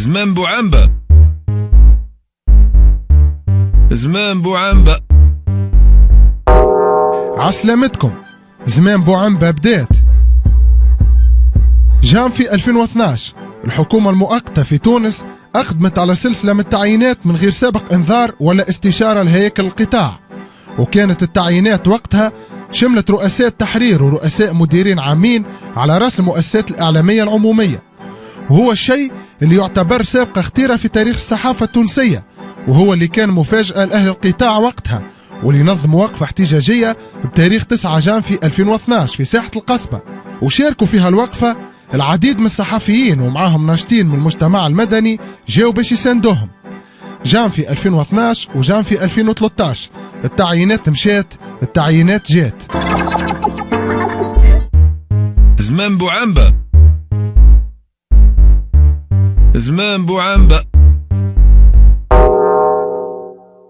زمان بوعنبة، زمان بوعنبة. عسلامتكم. زمان بوعنبة بدات. جام في 2012 الحكومة المؤقتة في تونس أقدمت على سلسلة من التعيينات من غير سابق إنذار ولا استشارة لهيكل القطاع، وكانت التعيينات وقتها شملت رؤساء تحرير ورؤساء مديرين عامين على رأس المؤسسات الإعلامية العمومية، وهو الشيء اللي يعتبر سابقة خطيرة في تاريخ الصحافة التونسية، وهو اللي كان مفاجأة لأهل القطاع وقتها، واللي نظم وقفة احتجاجية بتاريخ 9 جانفي 2012 في ساحة القصبة، وشاركوا فيها الوقفة العديد من الصحفيين ومعاهم ناشطين من المجتمع المدني جاوا باش يساندوهم. جانفي 2012 وجانفي 2013 التعيينات مشات، التعيينات جات. زمان بوعنبة، زمان بوعنبة.